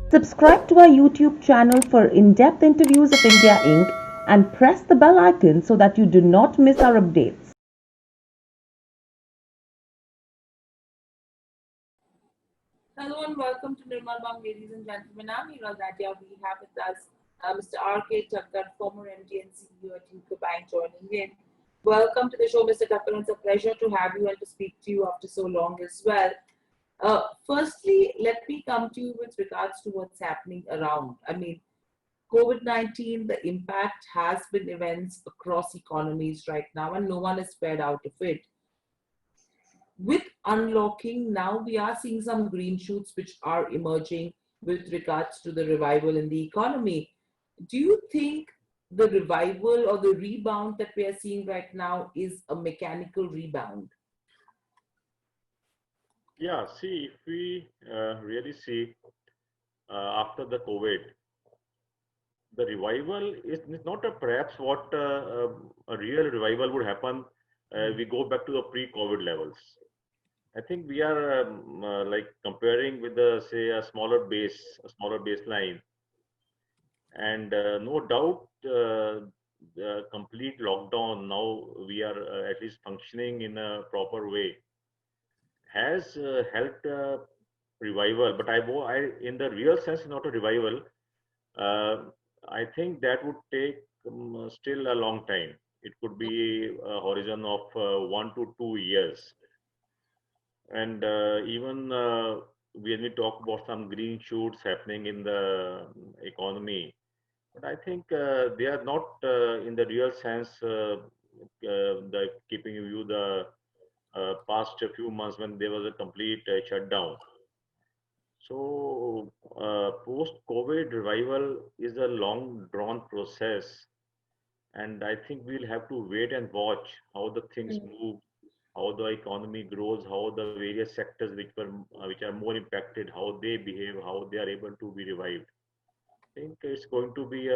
Subscribe to our YouTube channel for in-depth interviews of India Inc. and press the bell icon so that you do not miss our updates. Hello and welcome to Nirmal Bang, ladies and gentlemen. I'm Hiral Nadia. We have with us Mr. R.K. Thakkar, former MD and CEO at UCO Bank, joining in. Welcome to the show, Mr. Thakkar. It's a pleasure to have you and to speak to you after so long as well. Firstly, let me come to you with regards to what's happening around. I mean, COVID 19, the impact has been immense across economies right now, and no one is spared out of it. With unlocking, now we are seeing some green shoots which are emerging with regards to the revival in the economy. Do you think the revival or the rebound that we are seeing right now is a mechanical rebound? Yeah, see, if we really see after the COVID, the revival is not a perhaps what a real revival would happen. We go back to the pre-COVID levels. I think we are like comparing with the say a smaller base, a smaller baseline, and no doubt the complete lockdown. Now we are at least functioning in a proper way has helped revival, but in the real sense, not a revival. Uh, I think that would take still a long time. It could be a horizon of 1 to 2 years, and even when we talk about some green shoots happening in the economy, but I think they are not in the real sense. The keeping you the past few months when there was a complete shutdown. So, post-COVID revival is a long drawn process, and I think we'll have to wait and watch how the things move, how the economy grows, how the various sectors which are more impacted, how they behave, how they are able to be revived. I think it's going to be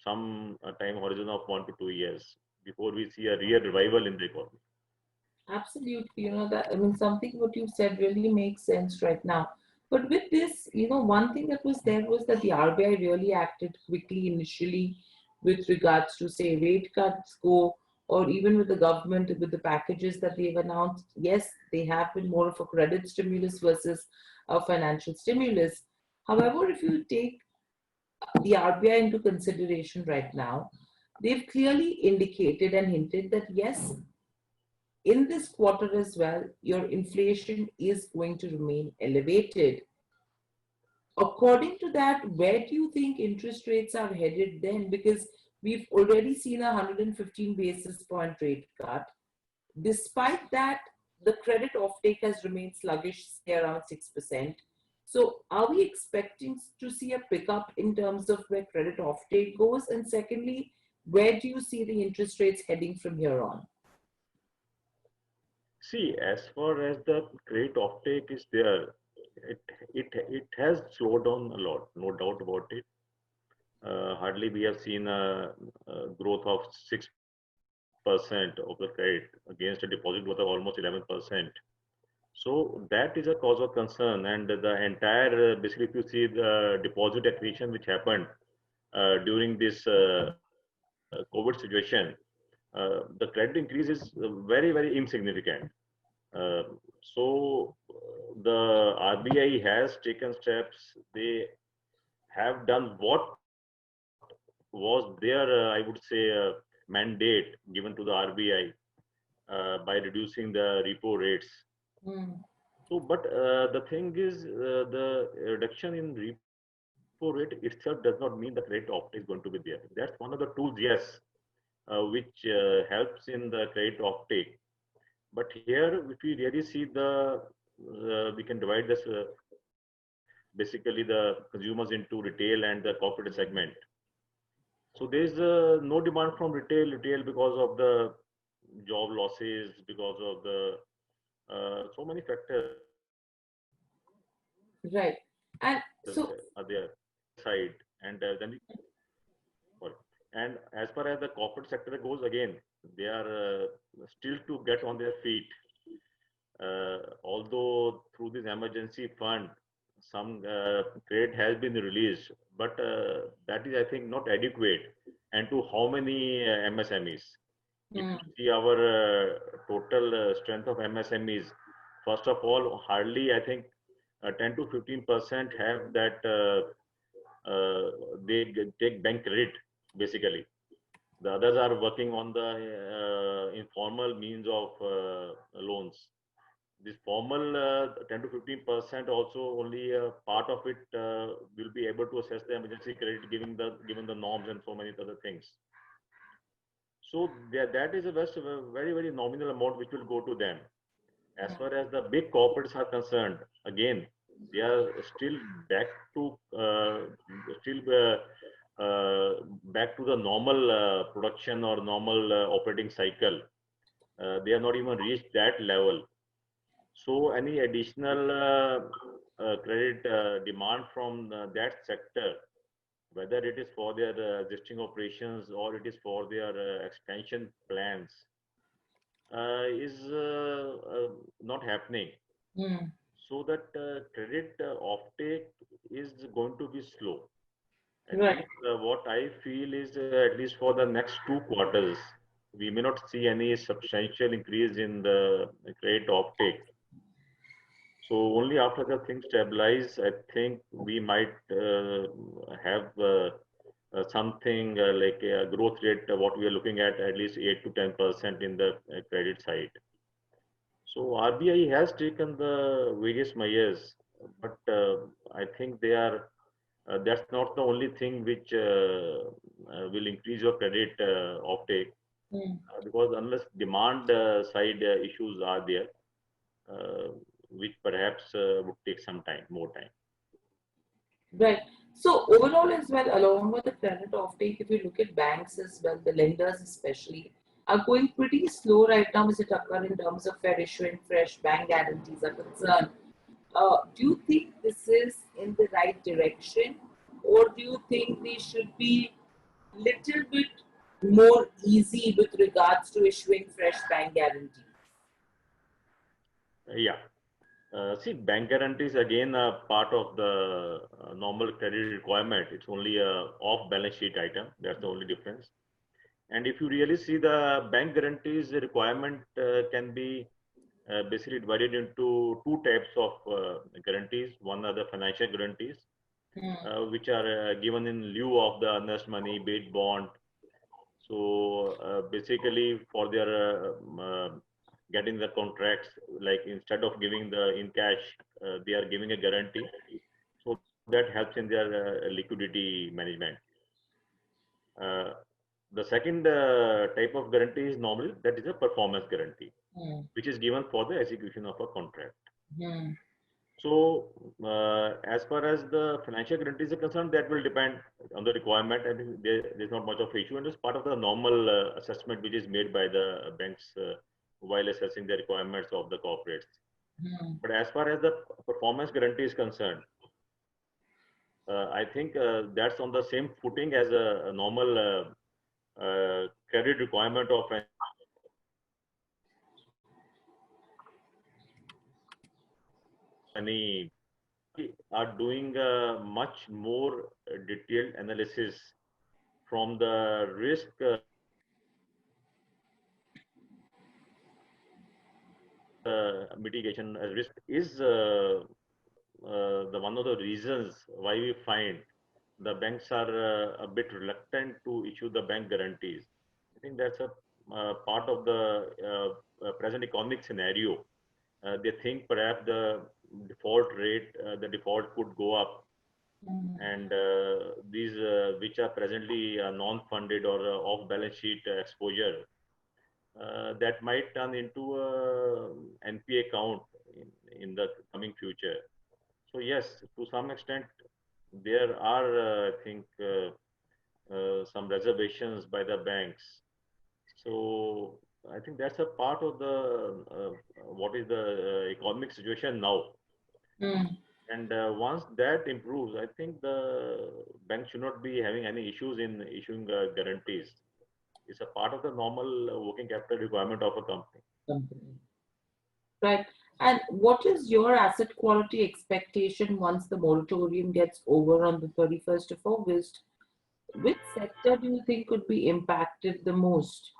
some time horizon of 1 to 2 years before we see a real revival in the economy. Absolutely, that I mean something what you said really makes sense right now. But with this, one thing that was there was that the RBI really acted quickly initially with regards to say rate cuts go, or even with the government with the packages that they've announced. Yes, they have been more of a credit stimulus versus a financial stimulus. However, if you take the RBI into consideration right now, they've clearly indicated and hinted that yes, in this quarter as well, your inflation is going to remain elevated. According to that, where do you think interest rates are headed then? Because we've already seen a 115 basis point rate cut. Despite that, the credit offtake has remained sluggish, say around 6%. So, are we expecting to see a pickup in terms of where credit offtake goes? And secondly, where do you see the interest rates heading from here on? See, as far as the credit offtake is there, it it has slowed down a lot, no doubt about it. Hardly we have seen a growth of 6% of the credit against a deposit growth of almost 11%. So that is a cause of concern, and the entire basically, if you see the deposit accretion which happened during this COVID situation, the credit increase is very insignificant. Uh, so the RBI has taken steps. They have done what was their, I would say, mandate given to the RBI by reducing the repo rates. Hmm. So, but the thing is, the reduction in repo rate itself does not mean the credit opt is going to be there. That's one of the tools, yes, which helps in the credit offtake. But here, if we really see we can divide this basically the consumers into retail and the corporate segment. So there is no demand from retail because of the job losses, because of the so many factors Right. And are there so, side, and then we sorry. And as far as the corporate sector goes, again, they are still to get on their feet. Although through this emergency fund, some credit has been released, but that is, I think, not adequate. And to how many MSMEs? If you see our total strength of MSMEs, first of all, hardly I think 10 to 15% have that take bank credit basically. The others are working on the informal means of loans. This formal 10 to 15% also only a part of it will be able to assess the emergency credit given the norms and so many other things. So that is a very, very nominal amount which will go to them. As far as the big corporates are concerned, again, they are still back to back to the normal production or normal operating cycle. They have not even reached that level. So any additional credit demand from that sector, whether it is for their existing operations or it is for their expansion plans, is not happening. So that credit offtake is going to be slow. At least what I feel is at least for the next 2 quarters, we may not see any substantial increase in the credit offtake. So only after the things stabilize, I think we might have something like a growth rate, what we are looking at least 8 to 10% in the credit side. So RBI has taken the various measures, but I think they are that's not the only thing which will increase your credit offtake, because unless demand side issues are there, which perhaps would take some time, more time. Right. So overall as well, along with the credit offtake, if you look at banks as well, the lenders especially, are going pretty slow right now as it occurs in terms of fair issuing fresh bank guarantees are concerned. Do you think this is in the right direction, or do you think they should be little bit more easy with regards to issuing fresh bank guarantees? Yeah. See, bank guarantees again are part of the normal credit requirement. It's only a off-balance sheet item. That's the only difference. And if you really see the bank guarantees, the requirement can be basically divided into two types of guarantees. One are the financial guarantees, which are given in lieu of the earnest money, bid bond. So basically for their getting the contracts, like instead of giving the in cash, they are giving a guarantee. So that helps in their liquidity management. The second type of guarantee is normally that is a performance guarantee, which is given for the execution of a contract. So as far as the financial guarantees are concerned, that will depend on the requirement. I think there's not much of an issue, and it's part of the normal assessment which is made by the banks while assessing the requirements of the corporates. But as far as the performance guarantee is concerned, I think that's on the same footing as a normal credit requirement of any are doing a much more detailed analysis from the risk mitigation. Risk is the one of the reasons why we find the banks are a bit reluctant to issue the bank guarantees. I think that's a part of the present economic scenario. They think perhaps the default rate, the default could go up, and these which are presently non-funded or off-balance sheet exposure, that might turn into a NPA account in the coming future. So yes, to some extent, there are, I think, some reservations by the banks. So I think that's a part of the what is the economic situation now. And once that improves, I think the bank should not be having any issues in issuing guarantees. It's a part of the normal working capital requirement of a company. Right. And what is your asset quality expectation once the moratorium gets over on the 31st of August? Which sector do you think could be impacted the most?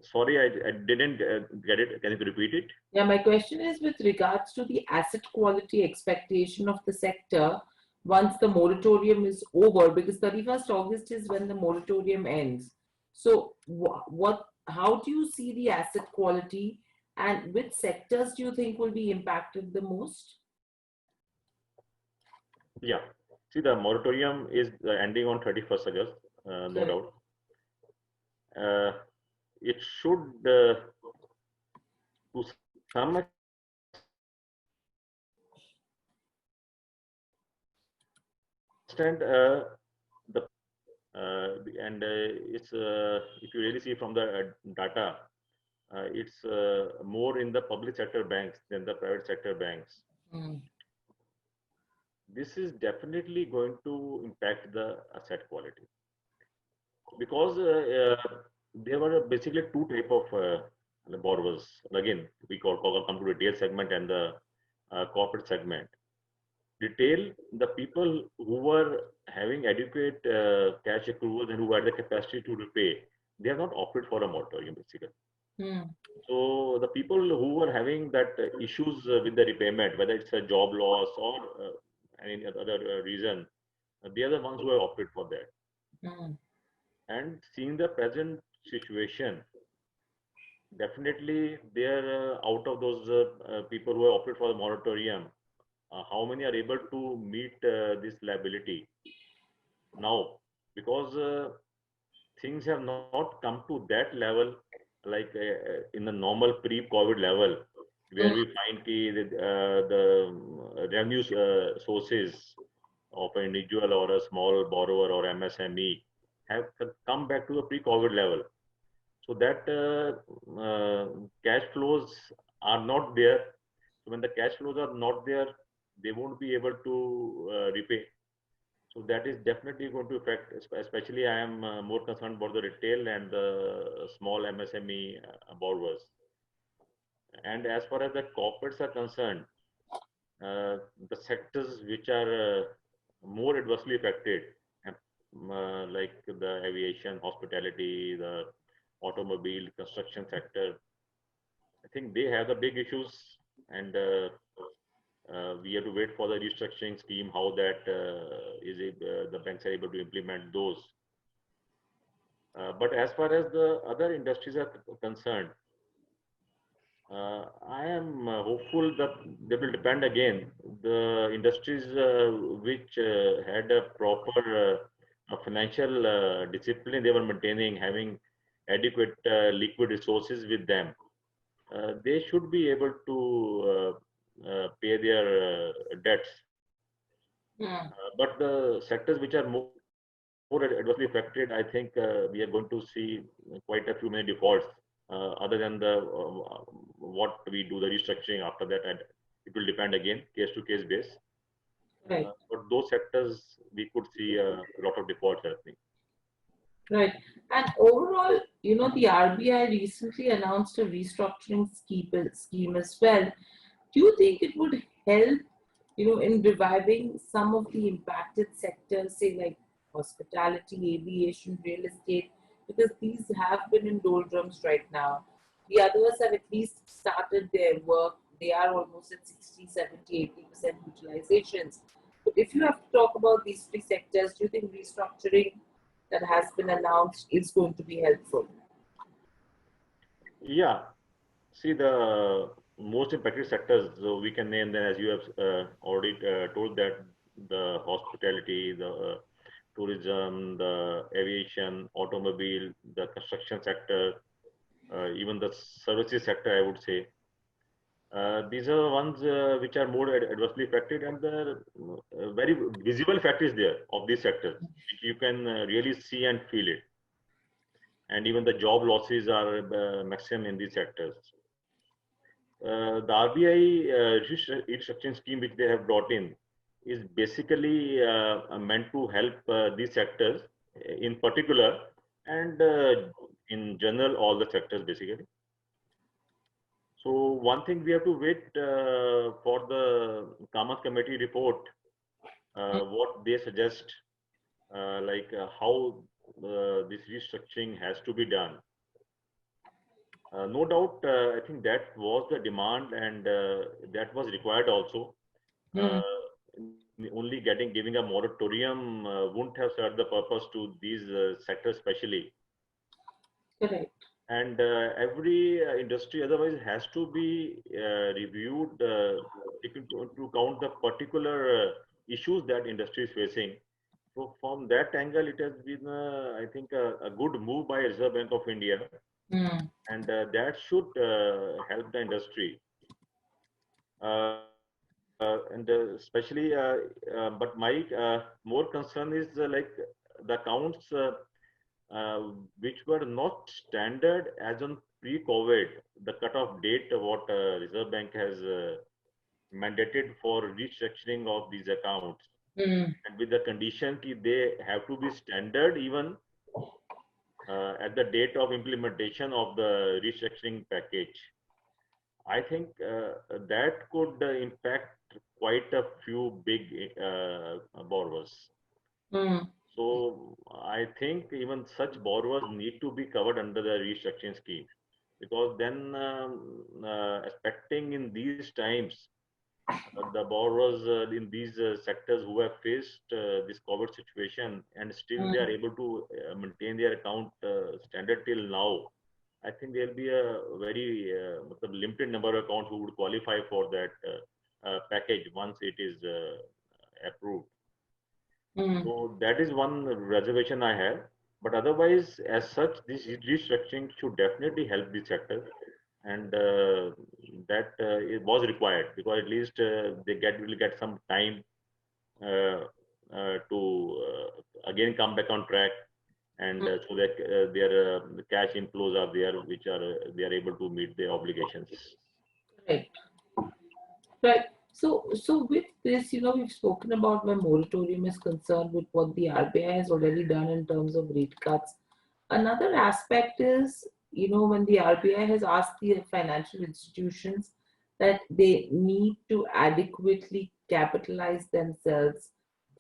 Sorry, I didn't get it. Can you repeat it? Yeah, my question is with regards to the asset quality expectation of the sector once the moratorium is over, because 31st August is when the moratorium ends. So, how do you see the asset quality, and which sectors do you think will be impacted the most? Yeah. See, the moratorium is ending on 31st August, no Correct. doubt. It should, to some extent, the and it's if you really see from the data, it's more in the public sector banks than the private sector banks. Mm. This is definitely going to impact the asset quality because there were basically two type of borrowers. Again, we come to retail segment and the corporate segment. Retail, the people who were having adequate cash accruals and who had the capacity to repay, they have not opted for a moratorium basically. Mm. So the people who were having that issues with the repayment, whether it's a job loss or any other reason, they are the ones who have opted for that. Mm. And seeing the present situation, definitely they are out of those people who have opted for the moratorium. How many are able to meet this liability now? Because things have not come to that level like in the normal pre-COVID level, where Mm. we find the revenue sources of an individual or a small borrower or MSME have come back to the pre-COVID level. So that cash flows are not there. So when the cash flows are not there, they won't be able to repay. So that is definitely going to affect, especially I am more concerned about the retail and the small MSME borrowers. And as far as the corporates are concerned, the sectors which are more adversely affected, like the aviation, hospitality, the automobile, construction sector, I think they have the big issues, and we have to wait for the restructuring scheme, how that the banks are able to implement those. But as far as the other industries are concerned, I am hopeful that they will depend again. The industries which had a proper financial discipline they were maintaining, having adequate liquid resources with them, they should be able to pay their debts. Mm. But the sectors which are more adversely affected, I think we are going to see quite a few many defaults. Other than the what we do the restructuring after that, and it will depend again case to case base. Right. But those sectors we could see a lot of defaults, I think. Right. And overall, the RBI recently announced a restructuring scheme as well. Do you think it would help, in reviving some of the impacted sectors, say like hospitality, aviation, real estate, because these have been in doldrums right now. The others have at least started their work. They are almost at 60, 70, 80% utilizations. But if you have to talk about these three sectors, do you think restructuring that has been announced is going to be helpful? Yeah, see the most impacted sectors. So we can name them as you have already told that the hospitality, the tourism, the aviation, automobile, the construction sector, even the services sector, I would say. These are the ones which are more adversely affected, and the very visible fact is there of these sectors, which you can really see and feel it. And even the job losses are maximum in these sectors. The RBI restructuring scheme which they have brought in is basically meant to help these sectors in particular, and in general all the sectors basically. So one thing we have to wait for the Kamath committee report, what they suggest, how this restructuring has to be done. No doubt, I think that was the demand and that was required also. Uh, Mm. Only giving a moratorium wouldn't have served the purpose to these sectors, especially. Correct. And every industry otherwise has to be reviewed, taking into account the particular issues that industry is facing. So from that angle, it has been, I think, a good move by Reserve Bank of India, Mm. and that should help the industry. And especially, but my more concern is the accounts which were not standard as on pre-COVID, the cutoff date what Reserve Bank has mandated for restructuring of these accounts, Mm. and with the condition that they have to be standard even at the date of implementation of the restructuring package. I think that could impact quite a few big borrowers. Mm. So I think even such borrowers need to be covered under the restructuring scheme, because then expecting in these times, the borrowers in these sectors who have faced this COVID situation and still they are Mm. able to maintain their account standard till now. I think there will be a very limited number of accounts who would qualify for that package once it is approved. Mm. So that is one reservation I have. But otherwise, as such, this restructuring should definitely help the sector, and that it was required, because at least they will get some time uh, to again come back on track, and Mm. so that their cash inflows are there, which are they are able to meet their obligations. Correct. Right. So with this, we've spoken about where moratorium is concerned with what the RBI has already done in terms of rate cuts. Another aspect is, when the RBI has asked the financial institutions that they need to adequately capitalize themselves.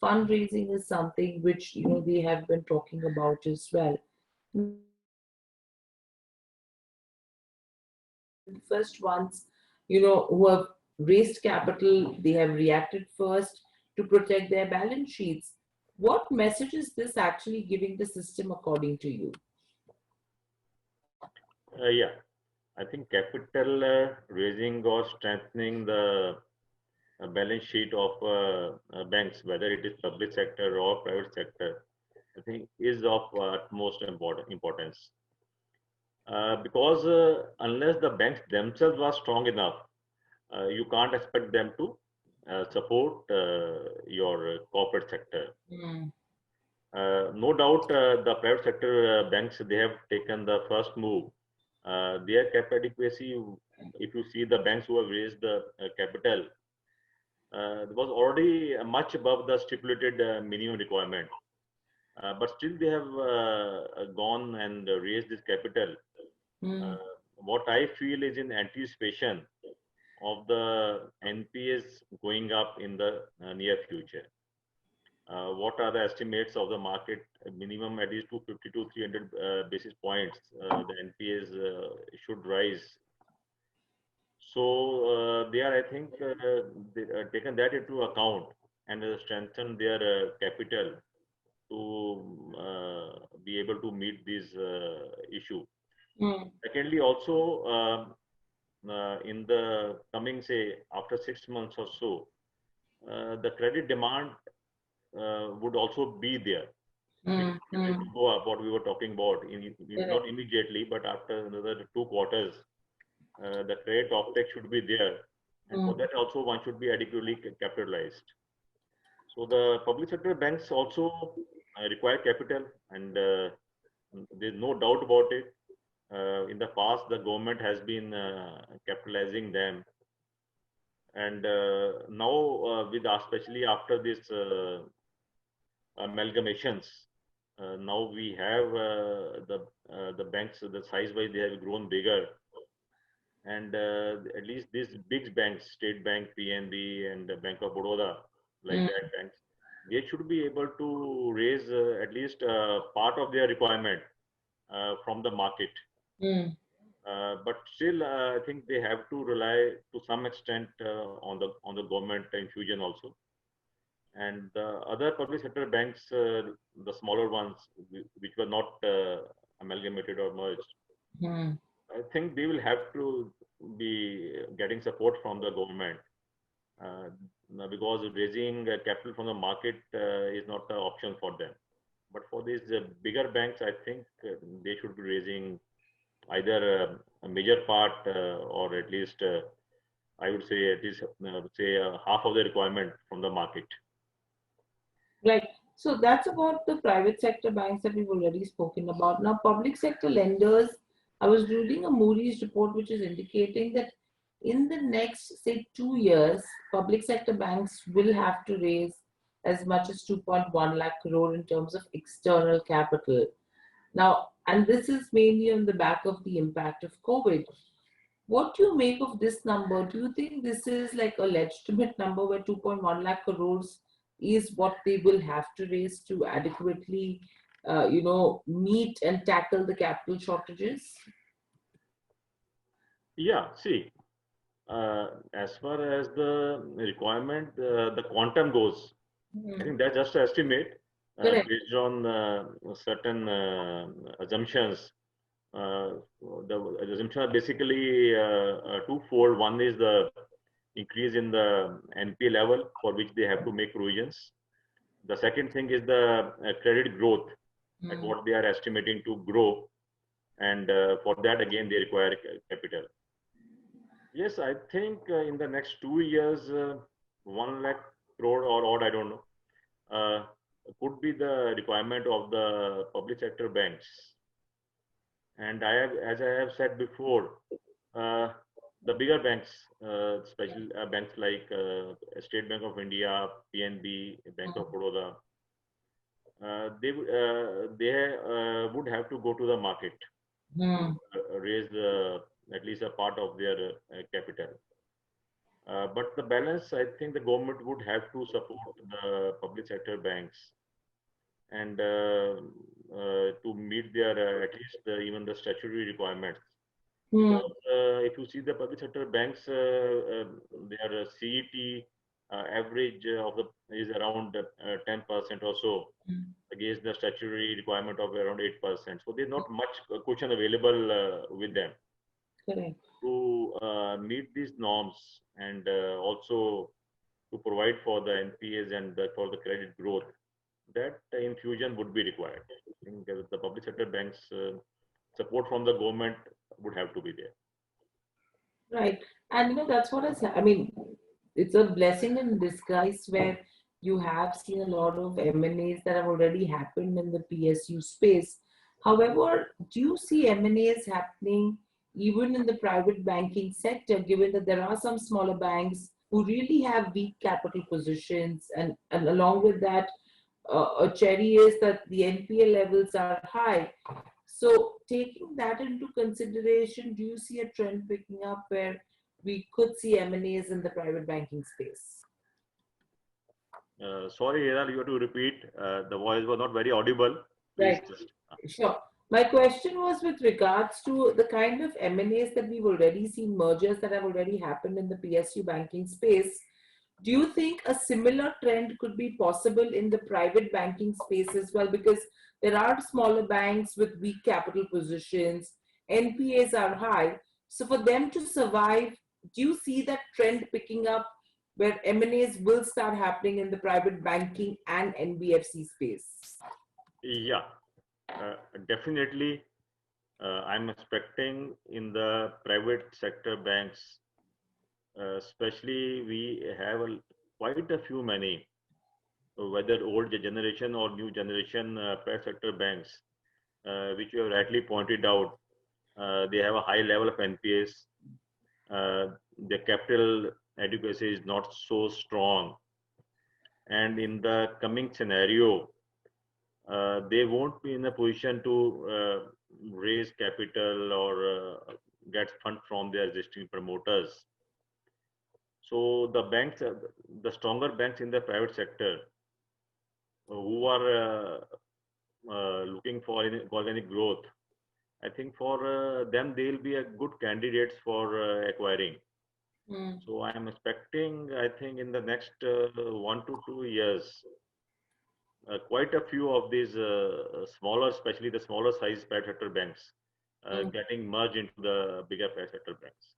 Fundraising is something which, they have been talking about as well. First ones, who have raised capital, they have reacted first to protect their balance sheets. What message is this actually giving the system according to you? Yeah, I think capital raising or strengthening the balance sheet of banks, whether it is public sector or private sector, I think is of utmost importance. Because unless the banks themselves are strong enough, you can't expect them to support your corporate sector. Mm. No doubt, the private sector banks, they have taken the first move. Their cap adequacy, if you see the banks who have raised the capital, was already much above the stipulated minimum requirement. But still, they have gone and raised this capital. Mm. Uh, what I feel is in anticipation of the NPS going up in the near future. What are the estimates of the market? Minimum at least 250 to 300 basis points. The NPS should rise. So they are, I think, taken that into account and strengthen their capital to be able to meet this issue. Mm. Secondly, also in the coming, say, after 6 months or so, the credit demand would also be there. Mm. It will Mm. go up, what we were talking about, not Correct. immediately, but after another 2 quarters, the credit offtake should be there. And for Mm. that also, one should be adequately capitalized. So the public sector banks also require capital, and there's no doubt about it. In the past, the government has been capitalizing them, and now with especially after this amalgamations, now we have the banks, the size wise they have grown bigger, and at least these big banks, State Bank, PNB, and the Bank of Baroda, like Mm, that banks, they should be able to raise at least part of their requirement from the market. mm, But still, I think they have to rely to some extent on the government infusion also. And the other public sector banks, the smaller ones, which were not amalgamated or merged, mm. I think they will have to be getting support from the government uh, because raising capital from the market is not an option for them. But for these bigger banks, I think they should be raising either a major part or at least I would say at least say half of the requirement from the market. Right. So that's about the private sector banks that we've already spoken about. Now, public sector lenders, I was reading a Moody's report which is indicating that in the next, say, 2 years, public sector banks will have to raise as much as 2.1 lakh crore in terms of external capital. Now, and this is mainly on the back of the impact of COVID. What do you make of this number? Do you think this is like a legitimate number where 2.1 lakh crores is what they will have to raise to adequately, meet and tackle the capital shortages? Yeah, see, as far as the requirement, the quantum goes, I Hmm. think that's just an estimate Correct. based on certain assumptions. The assumptions are basically twofold. One is the increase in the NPA level for which they have to make provisions. The second thing is the credit growth at Hmm. what they are estimating to grow, and for that again they require capital. Yes, I think in the next 2 years, 1 lakh crore or odd, I don't know, uh, could be the requirement of the public sector banks. And I have, as I have said before, uh, the bigger banks, especially banks like State Bank of India, PNB, Bank of Baroda, they would have to go to the market to Hmm. raise at least a part of their capital. But the balance, I think the government would have to support the public sector banks and to meet their at least even the statutory requirements. Hmm. Because if you see the public sector banks, their CET average of the is around 10% or so Hmm. against the statutory requirement of around 8%. So there's not much cushion available with them Correct. to meet these norms and also to provide for the NPAs and for the credit growth. That infusion would be required. I think the public sector banks support from the government would have to be there. Right. And that's what I mean, it's a blessing in disguise where you have seen a lot of M&As that have already happened in the PSU space. However, do you see M&As happening even in the private banking sector, given that there are some smaller banks who really have weak capital positions, and along with that, a cherry is that the NPA levels are high. So, taking that into consideration, do you see a trend picking up where we could see M&As in the private banking space? Sorry, Hera, you have to repeat. The voice was not very audible. Please Right. just. Sure. My question was with regards to the kind of M&As that we've already seen, mergers that have already happened in the PSU banking space. Do you think a similar trend could be possible in the private banking space as well? Because there are smaller banks with weak capital positions, NPAs are high. So for them to survive, do you see that trend picking up where M&As will start happening in the private banking and NBFC space? Yeah, uh, definitely. I'm expecting in the private sector banks, especially we have quite a few many, whether old generation or new generation private sector banks, which you have rightly pointed out. They have a high level of NPAs. Their capital adequacy is not so strong, and in the coming scenario, they won't be in a position to raise capital or gets fund from their existing promoters. So the banks, the stronger banks in the private sector, who are looking for organic growth, I think for them they'll be a good candidates for acquiring. Mm. So I am expecting, I think in the next 1 to 2 years, quite a few of these smaller, especially the smaller size private sector banks, Mm. getting merged into the bigger private sector banks.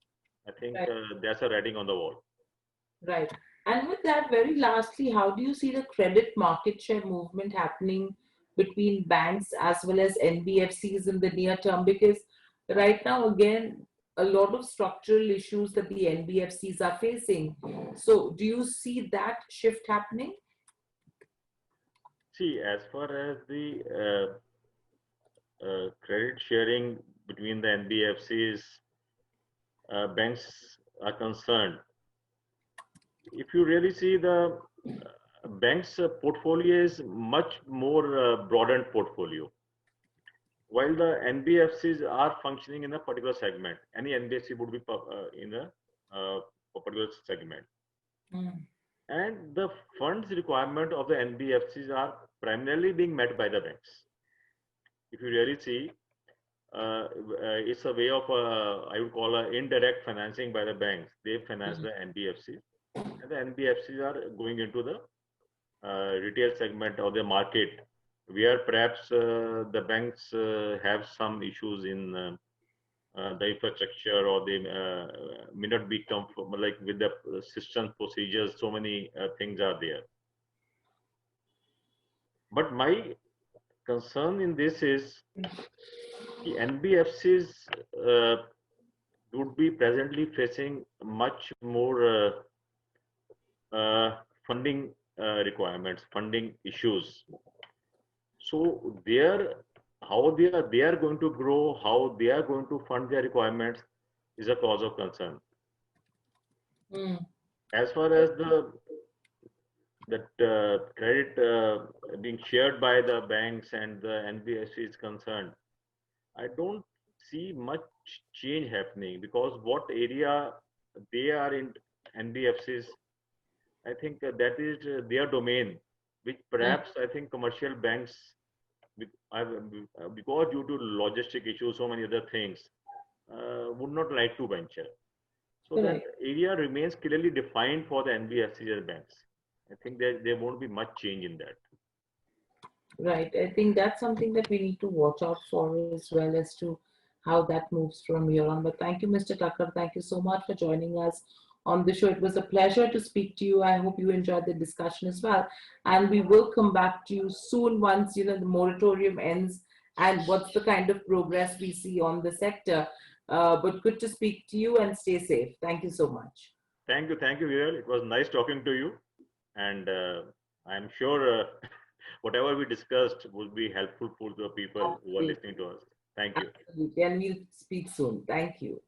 I think Right. that's a writing on the wall. Right. And with that, very lastly, how do you see the credit market share movement happening between banks as well as NBFCs in the near term? Because right now, again, a lot of structural issues that the NBFCs are facing. So, do you see that shift happening? See, as far as the credit sharing between the NBFCs, banks are concerned, if you really see the bank's portfolio is much more broadened portfolio, while the NBFCs are functioning in a particular segment. Any NBFC would be in a particular segment, Mm. and the funds requirement of the NBFCs are primarily being met by the banks. If you really see, it's a way of I would call indirect financing by the banks. They finance Mm. the NBFCs, and the NBFCs are going into the retail segment of the market, where perhaps the banks have some issues in the infrastructure, or they may not be comfortable, like with the system procedures. So many things are there. But my concern in this is the NBFCs would be presently facing much more funding requirements, funding issues. So how they are going to grow, how they are going to fund their requirements is a cause of concern. Mm. As far as the that credit being shared by the banks and the NBFC is concerned, I don't see much change happening, because what area they are in, NBFCs, I think that is their domain, which Mm. perhaps I think commercial banks, because due to logistic issues, so many other things, would not like to venture. So that Correct. area remains clearly defined for the NBFCs and banks. I think there won't be much change in that. Right. I think that's something that we need to watch out for as well as to how that moves from here on. But thank you, Mr. Tucker. Thank you so much for joining us on the show. It was a pleasure to speak to you. I hope you enjoyed the discussion as well. And we will come back to you soon once the moratorium ends and what's the kind of progress we see on the sector. But good to speak to you and stay safe. Thank you so much. Thank you, Viral. It was nice talking to you, and I'm sure whatever we discussed will be helpful for the people who are Absolutely. listening to us. Thank you. Absolutely. And we'll speak soon. Thank you.